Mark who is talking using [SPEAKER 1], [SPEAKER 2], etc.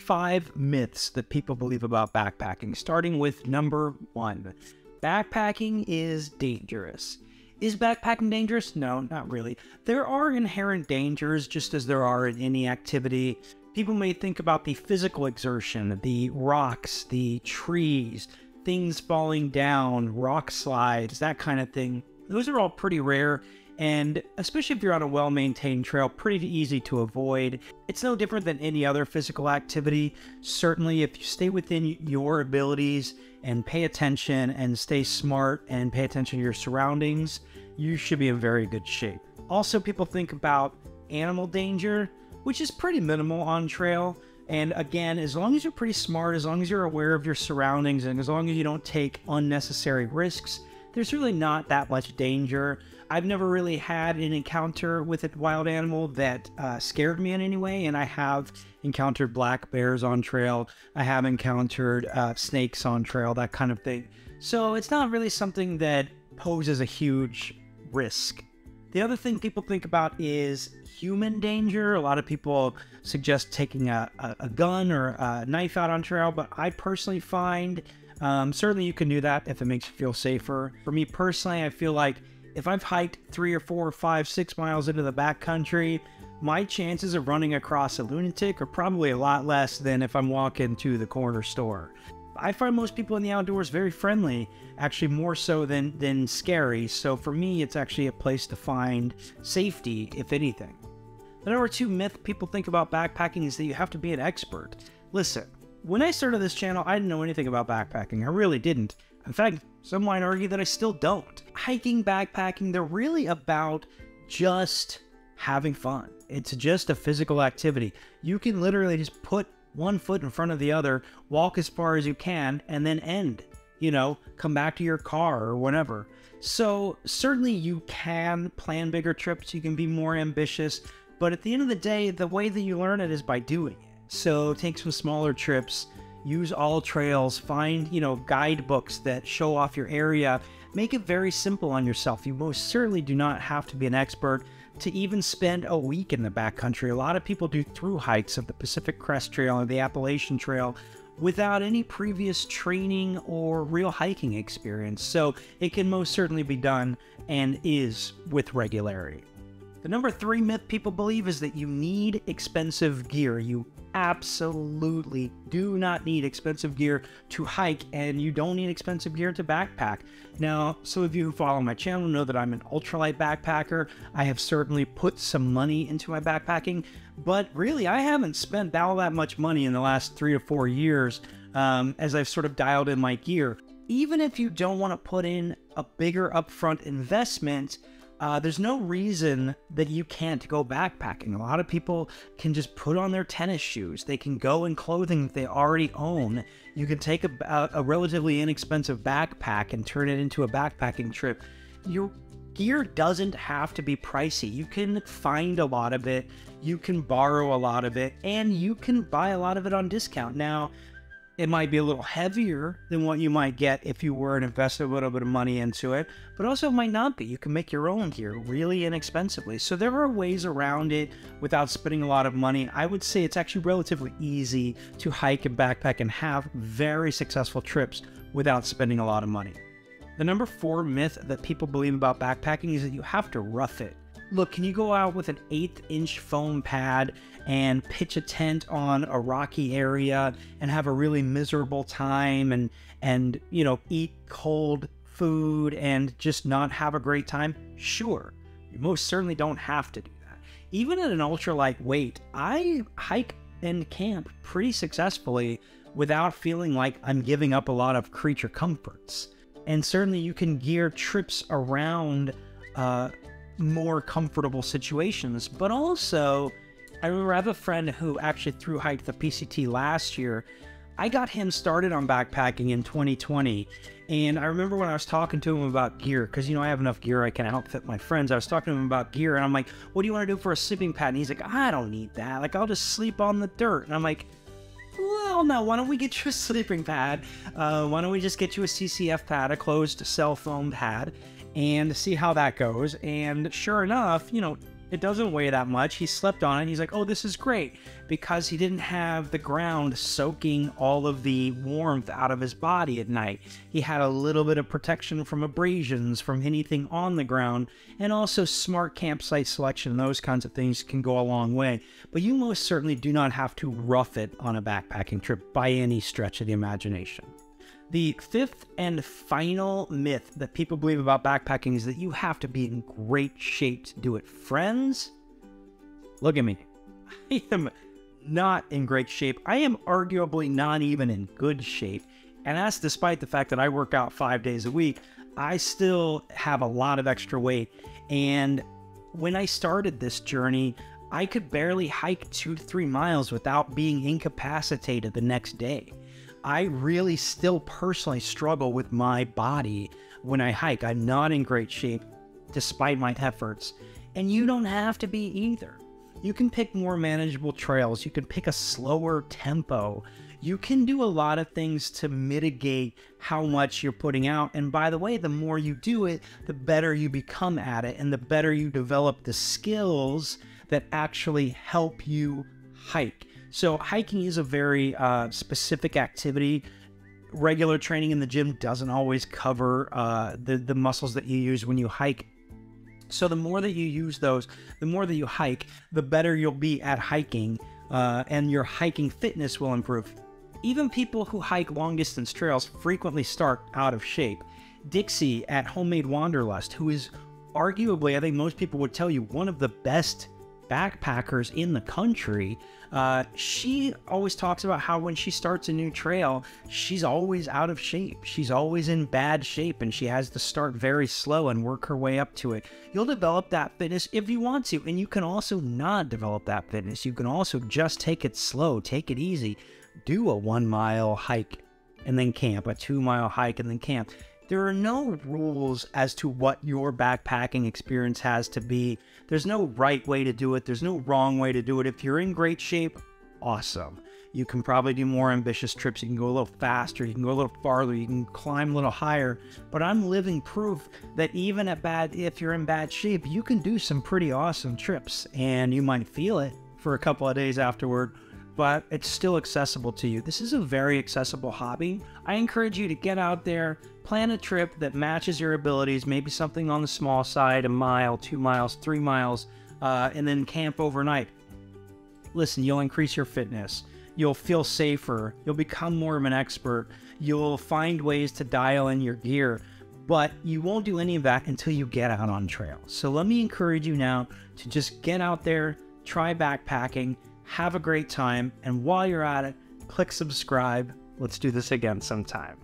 [SPEAKER 1] 5 myths that people believe about backpacking, starting with number 1. Backpacking is dangerous. Is backpacking dangerous? No, not really. There are inherent dangers, just as there are in any activity. People may think about the physical exertion, the rocks, the trees, things falling down, rock slides, that kind of thing. Those are all pretty rare, and especially if you're on a well-maintained trail, pretty easy to avoid. It's no different than any other physical activity. Certainly, if you stay within your abilities and pay attention and stay smart and pay attention to your surroundings, you should be in very good shape. Also, people think about animal danger, which is pretty minimal on trail. And again, as long as you're pretty smart, as long as you're aware of your surroundings, and as long as you don't take unnecessary risks, there's really not that much danger. I've never really had an encounter with a wild animal that scared me in any way, and I have encountered black bears on trail. I have encountered snakes on trail, that kind of thing. So it's not really something that poses a huge risk. The other thing people think about is human danger. A lot of people suggest taking a gun or a knife out on trail, but I personally find certainly you can do that if it makes you feel safer. For me personally, I feel like if I've hiked 3 or 4 or 5, 6 miles into the backcountry, my chances of running across a lunatic are probably a lot less than if I'm walking to the corner store. I find most people in the outdoors very friendly, actually more so than scary. So for me, it's actually a place to find safety, if anything. The number 2 myth people think about backpacking is that you have to be an expert. Listen, when I started this channel, I didn't know anything about backpacking. I really didn't. In fact, some might argue that I still don't. Hiking, backpacking, they're really about just having fun. It's just a physical activity. You can literally just put one foot in front of the other, walk as far as you can, and then end. You know, come back to your car or whatever. So certainly you can plan bigger trips, you can be more ambitious, but at the end of the day, the way that you learn it is by doing it. So take some smaller trips, use all trails, find, guidebooks that show off your area. Make it very simple on yourself. You most certainly do not have to be an expert to even spend a week in the backcountry. A lot of people do through hikes of the Pacific Crest Trail and the Appalachian Trail without any previous training or real hiking experience. So it can most certainly be done and is with regularity. The number 3 myth people believe is that you need expensive gear. You absolutely do not need expensive gear to hike, and you don't need expensive gear to backpack. Now, some of you who follow my channel know that I'm an ultralight backpacker. I have certainly put some money into my backpacking, but really I haven't spent all that much money in the last 3 to 4 years as I've sort of dialed in my gear. Even if you don't want to put in a bigger upfront investment, there's no reason that you can't go backpacking. A lot of people can just put on their tennis shoes. They can go in clothing that they already own. You can take a relatively inexpensive backpack and turn it into a backpacking trip. Your gear doesn't have to be pricey. You can find a lot of it, you can borrow a lot of it, and you can buy a lot of it on discount. Now, it might be a little heavier than what you might get if you were to invest a little bit of money into it, but also it might not be. You can make your own gear really inexpensively. So there are ways around it without spending a lot of money. I would say it's actually relatively easy to hike and backpack and have very successful trips without spending a lot of money. The number 4 myth that people believe about backpacking is that you have to rough it. Look, can you go out with an 1/8-inch foam pad and pitch a tent on a rocky area and have a really miserable time and eat cold food and just not have a great time? Sure, you most certainly don't have to do that. Even at an ultralight weight, I hike and camp pretty successfully without feeling like I'm giving up a lot of creature comforts. And certainly you can gear trips around more comfortable situations, but also I remember I have a friend who actually thru hiked the PCT last year. I got him started on backpacking in 2020, and I remember when I was talking to him about gear, because I have enough gear I can outfit my friends. I was talking to him about gear, and I'm like, what do you want to do for a sleeping pad? And he's like, I don't need that, like I'll just sleep on the dirt. And I'm like, well, no, why don't we get you a sleeping pad? Why don't we just get you a CCF pad, a closed cell foam pad, and see how that goes. And sure enough, It doesn't weigh that much. He slept on it. He's like, oh, this is great, because he didn't have the ground soaking all of the warmth out of his body at night. He had a little bit of protection from abrasions, from anything on the ground, and also smart campsite selection. Those kinds of things can go a long way. But you most certainly do not have to rough it on a backpacking trip by any stretch of the imagination. The fifth and final myth that people believe about backpacking is that you have to be in great shape to do it. Friends, look at me. I am not in great shape. I am arguably not even in good shape. And that's despite the fact that I work out 5 days a week. I still have a lot of extra weight. And when I started this journey, I could barely hike 2 to 3 miles without being incapacitated the next day. I really still personally struggle with my body when I hike. I'm not in great shape despite my efforts. And you don't have to be either. You can pick more manageable trails. You can pick a slower tempo. You can do a lot of things to mitigate how much you're putting out. And by the way, the more you do it, the better you become at it, and the better you develop the skills that actually help you hike. So hiking is a very specific activity. Regular training in the gym doesn't always cover the muscles that you use when you hike. So the more that you use those, the more that you hike, the better you'll be at hiking, and your hiking fitness will improve. Even people who hike long-distance trails frequently start out of shape. Dixie at Homemade Wanderlust, who is arguably, I think most people would tell you, one of the best backpackers in the country, she always talks about how when she starts a new trail, she's always out of shape. She's always in bad shape, and she has to start very slow and work her way up to it. You'll develop that fitness if you want to, and you can also not develop that fitness. You can also just take it slow, take it easy. Do a 1 mile hike and then camp, a 2 mile hike and then camp. There are no rules as to what your backpacking experience has to be. There's no right way to do it. There's no wrong way to do it. If you're in great shape, awesome. You can probably do more ambitious trips. You can go a little faster. You can go a little farther. You can climb a little higher. But I'm living proof that even if you're in bad shape, you can do some pretty awesome trips. And you might feel it for a couple of days afterward, but it's still accessible to you. This is a very accessible hobby. I encourage you to get out there, plan a trip that matches your abilities, maybe something on the small side, 1 mile, 2 miles, 3 miles, and then camp overnight. Listen, you'll increase your fitness. You'll feel safer. You'll become more of an expert. You'll find ways to dial in your gear, but you won't do any of that until you get out on trail. So let me encourage you now to just get out there, try backpacking, have a great time, and while you're at it, click subscribe. Let's do this again sometime.